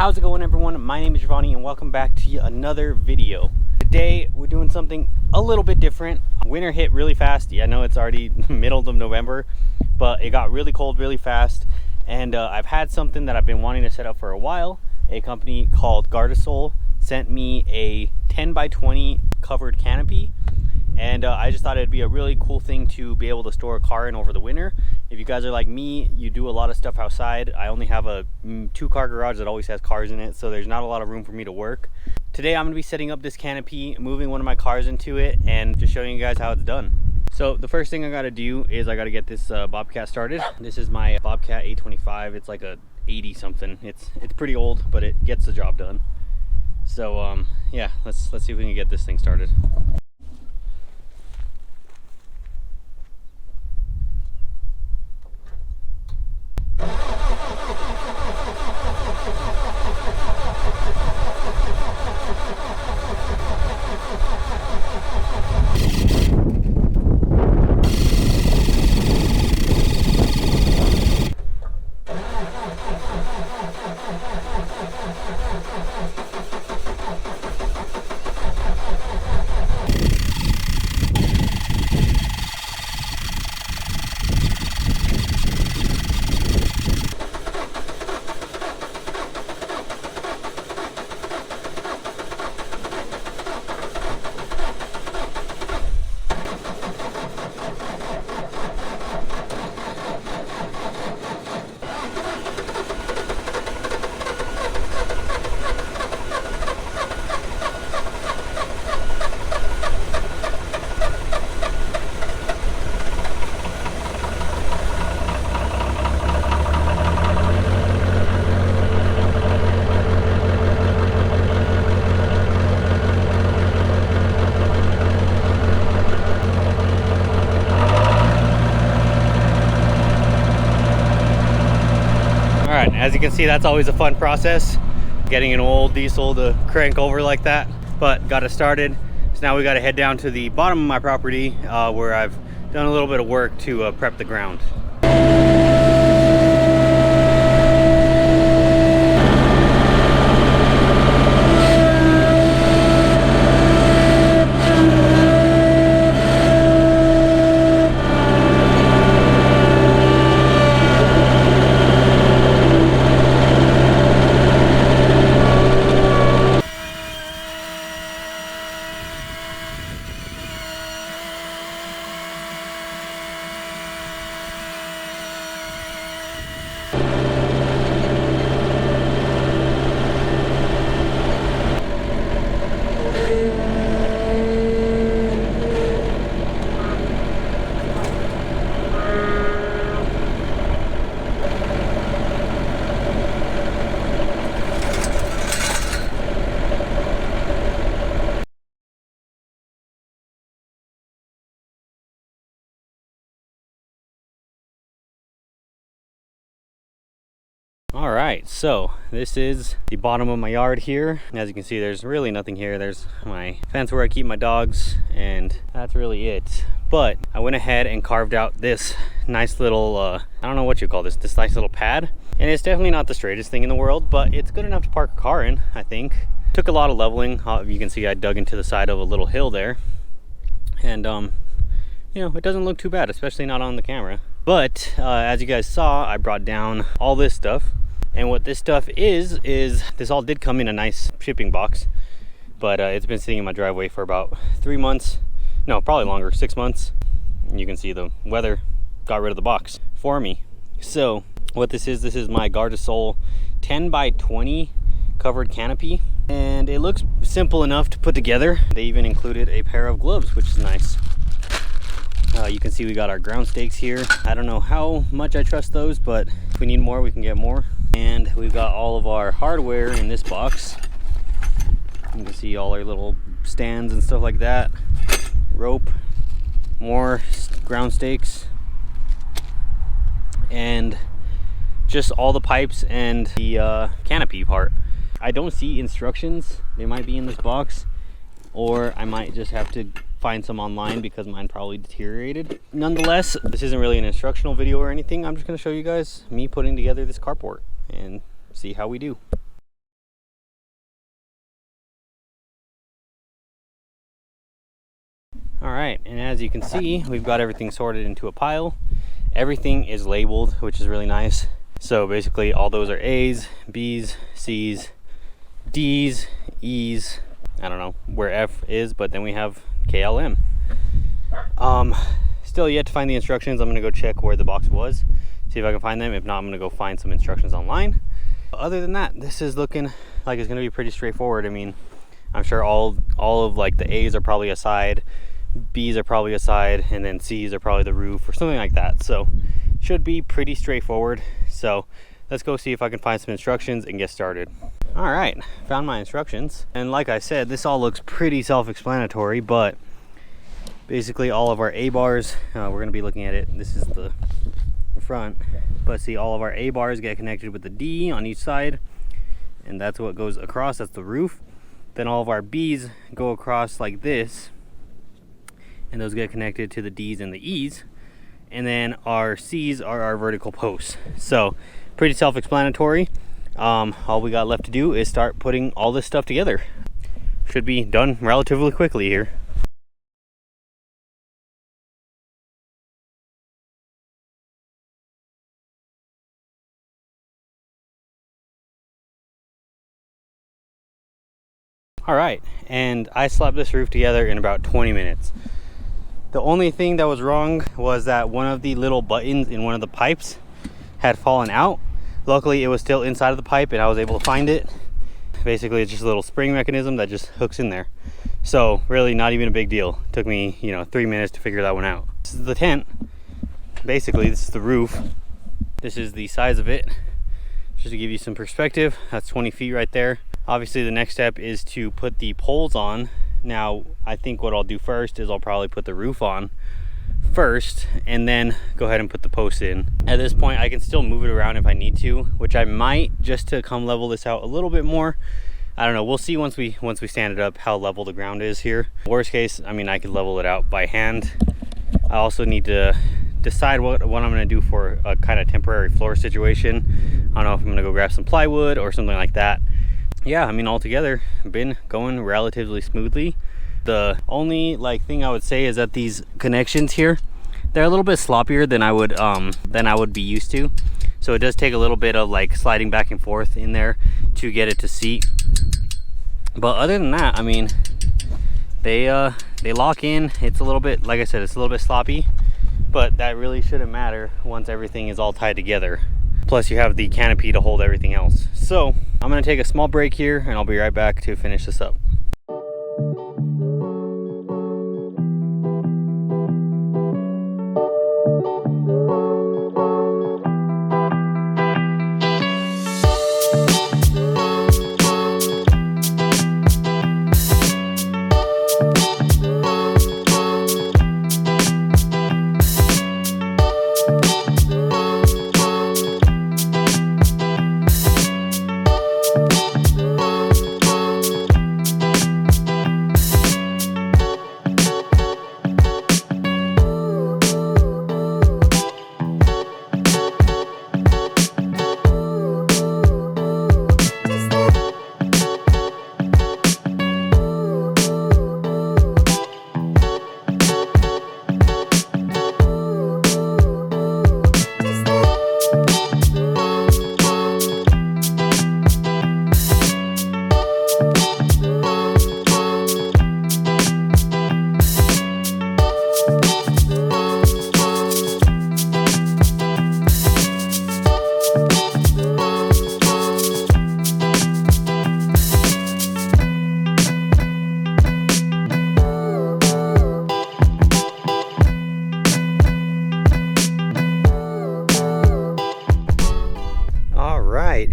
How's it going, everyone? My name is Jovani and welcome back to another video. Today we're doing something a little bit different. Winter hit really fast. Yeah, I know it's already middle of November, but it got really cold really fast, and I've had something that I've been wanting to set up for a while. A company called Gardesol sent me a 10 by 20 covered canopy, and I just thought it'd be a really cool thing to be able to store a car in over the winter. If you guys are like me, you do a lot of stuff outside. I only have a 2-car garage that always has cars in it, so there's not a lot of room for me to work. Today I'm going to be setting up this canopy, moving one of my cars into it, and just showing you guys how it's done. So the first thing I got to do is I got to get this Bobcat started. This is my Bobcat 825. It's like a 80 something. It's pretty old, but it gets the job done. So yeah, let's see if we can get this thing started. As you can see, that's always a fun process, getting an old diesel to crank over like that, but got it started. So now we got to head down to the bottom of my property where I've done a little bit of work to prep the ground. All right, so this is the bottom of my yard here. As you can see, there's really nothing here. There's my fence where I keep my dogs, and that's really it. But I went ahead and carved out this nice little, I don't know what you call this nice little pad. And it's definitely not the straightest thing in the world, but it's good enough to park a car in, I think. Took a lot of leveling. You can see I dug into the side of a little hill there. And, you know, it doesn't look too bad, especially not on the camera. But as you guys saw, I brought down all this stuff. And what this stuff is this all did come in a nice shipping box, but it's been sitting in my driveway for about 3 months. No, probably longer, 6 months. And you can see the weather got rid of the box for me. So what this is my Gardesol 10 by 20 covered canopy. And it looks simple enough to put together. They even included a pair of gloves, which is nice. You can see we got our ground stakes here. I don't know how much I trust those, but if we need more, we can get more. And we've got all of our hardware in this box. You can see all our little stands and stuff like that. Rope, more ground stakes, and just all the pipes and the canopy part. I don't see instructions. They might be in this box, or I might just have to find some online because mine probably deteriorated. Nonetheless, this isn't really an instructional video or anything. I'm just going to show you guys me putting together this carport and see how we do. All right, and as you can see, we've got everything sorted into a pile. Everything is labeled, which is really nice. So basically all those are A's, B's, C's, D's, E's, I don't know where F is, but then we have KLM. Still yet to find the instructions. I'm gonna go check where the box was, see if I can find them. If not, I'm gonna go find some instructions online. Other than that, this is looking like it's gonna be pretty straightforward. I mean, I'm sure all of like the A's are probably a side, B's are probably a side, and then C's are probably the roof or something like that. So should be pretty straightforward. So let's go see if I can find some instructions and get started. All right, found my instructions. And like I said, this all looks pretty self-explanatory, but basically all of our A bars, we're gonna be looking at it. This is the front, but see all of our A bars get connected with the D on each side, and that's what goes across, that's the roof. Then all of our B's go across like this, and those get connected to the D's and the E's. And then our C's are our vertical posts. So pretty self-explanatory. All we got left to do is start putting all this stuff together. Should be done relatively quickly here. All right, and I slapped this roof together in about 20 minutes. The only thing that was wrong was that one of the little buttons in one of the pipes had fallen out. Luckily, it was still inside of the pipe and I was able to find it. Basically, it's just a little spring mechanism that just hooks in there. So really not even a big deal. It took me, 3 minutes to figure that one out. This is the tent. Basically, this is the roof. This is the size of it. Just to give you some perspective, that's 20 feet right there. Obviously, the next step is to put the poles on. Now, I think what I'll do first is I'll probably put the roof on first and then go ahead and put the posts in. At this point, I can still move it around if I need to, which I might, just to come level this out a little bit more. I don't know, we'll see once we stand it up how level the ground is here. Worst case, I mean, I could level it out by hand. I also need to decide what I'm gonna do for a kind of temporary floor situation. I don't know if I'm gonna go grab some plywood or something like that. Yeah, I mean, altogether, been going relatively smoothly. The only thing I would say is that these connections here, they're a little bit sloppier than I would be used to. So it does take a little bit of sliding back and forth in there to get it to seat. But other than that, I mean, they lock in. It's a little bit, like I said, it's a little bit sloppy, but that really shouldn't matter once everything is all tied together. Plus you have the canopy to hold everything else. So I'm gonna take a small break here and I'll be right back to finish this up.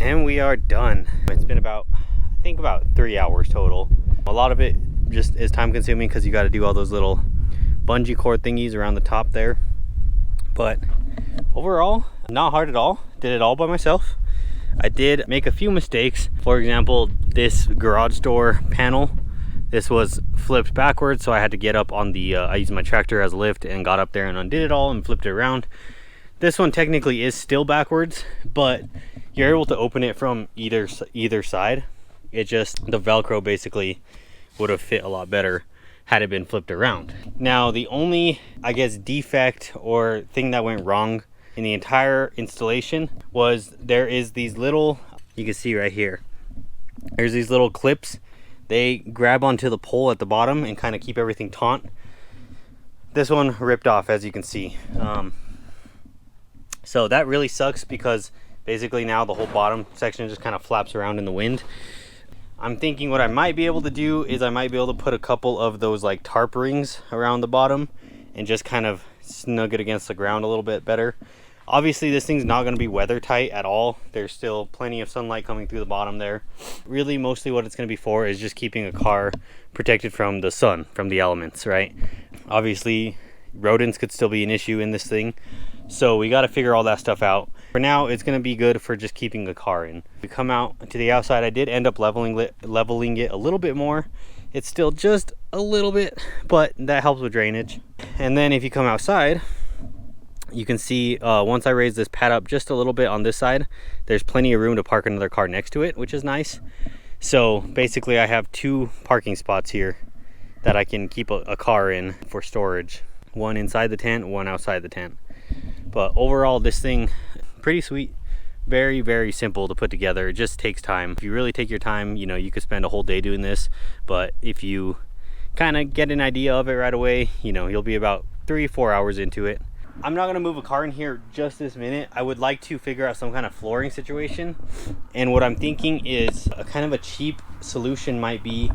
And we are done. It's been about, I think about 3 hours total. A lot of it just is time consuming because you got to do all those little bungee cord thingies around the top there. But overall, not hard at all. Did it all by myself. I did make a few mistakes. For example, this garage door panel, this was flipped backwards, so I had to get up on the, I used my tractor as a lift and got up there and undid it all and flipped it around. This one technically is still backwards, but you're able to open it from either side. It just, the Velcro basically would have fit a lot better had it been flipped around. Now, the only, I guess, defect or thing that went wrong in the entire installation was there is these little, you can see right here, there's these little clips. They grab onto the pole at the bottom and kind of keep everything taut. This one ripped off, as you can see. So that really sucks, because basically now the whole bottom section just kind of flaps around in the wind. I'm thinking what I might be able to do is I might be able to put a couple of those like tarp rings around the bottom and just kind of snug it against the ground a little bit better. Obviously this thing's not going to be weather tight at all. There's still plenty of sunlight coming through the bottom there. Really, mostly what it's going to be for is just keeping a car protected from the sun, from the elements, right? Obviously rodents could still be an issue in this thing, so we got to figure all that stuff out. For now, it's going to be good for just keeping the car in. We come out to the outside. I did end up leveling it a little bit more. It's still just a little bit, but that helps with drainage. And then if you come outside, you can see once I raise this pad up just a little bit on this side, there's plenty of room to park another car next to it, which is nice. So basically I have 2 parking spots here that I can keep a car in for storage. One inside the tent, one outside the tent. But overall, this thing, pretty sweet. Very, very simple to put together. It just takes time. If you really take your time, you know, you could spend a whole day doing this. But if you kind of get an idea of it right away, you know, you'll be about 3-4 hours into it. I'm not gonna move a car in here just this minute. I would like to figure out some kind of flooring situation. And what I'm thinking is a kind of a cheap solution might be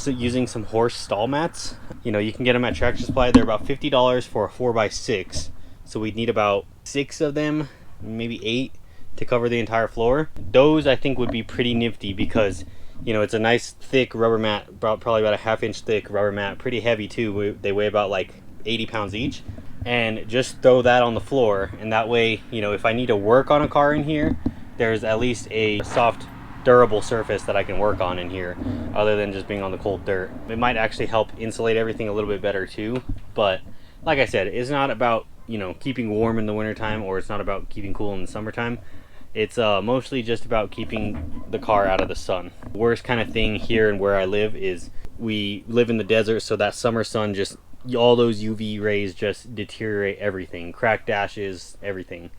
using some horse stall mats. You know, you can get them at Tractor Supply. They're about $50 for a 4x6. So we'd need about 6 of them, maybe 8, to cover the entire floor. Those I think would be pretty nifty, because, you know, it's a nice thick rubber mat, probably about a 1/2 inch thick rubber mat, pretty heavy too. They weigh about like 80 pounds each. And just throw that on the floor, and that way, you know, if I need to work on a car in here, there's at least a soft, durable surface that I can work on in here, other than just being on the cold dirt. It might actually help insulate everything a little bit better too. But like I said, it's not about, you know, keeping warm in the wintertime, or it's not about keeping cool in the summertime. It's mostly just about keeping the car out of the sun. The worst kind of thing here and where I live is we live in the desert, so that summer sun just, all those UV rays just deteriorate everything, crack dashes, everything.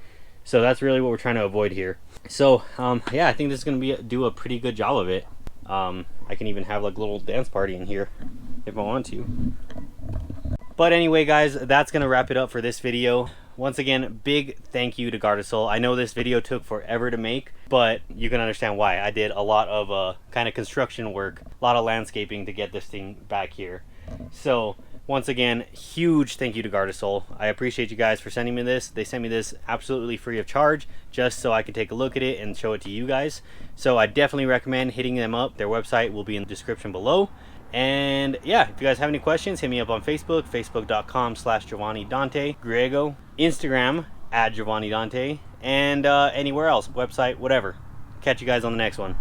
So that's really what we're trying to avoid here. So yeah, I think this is gonna do a pretty good job of it. I can even have like a little dance party in here if I want to. But anyway, guys, that's gonna wrap it up for this video. Once again, big thank you to Gardesol. I know this video took forever to make, but you can understand why. I did a lot of kind of construction work, a lot of landscaping to get this thing back here. So once again, huge thank you to Gardesol. I appreciate you guys for sending me this. They sent me this absolutely free of charge, just so I could take a look at it and show it to you guys. So I definitely recommend hitting them up. Their website will be in the description below. And yeah, if you guys have any questions, hit me up on Facebook, facebook.com/Jovani Dante, Griego, Instagram @Jovani Dante, and anywhere else, website, whatever. Catch you guys on the next one.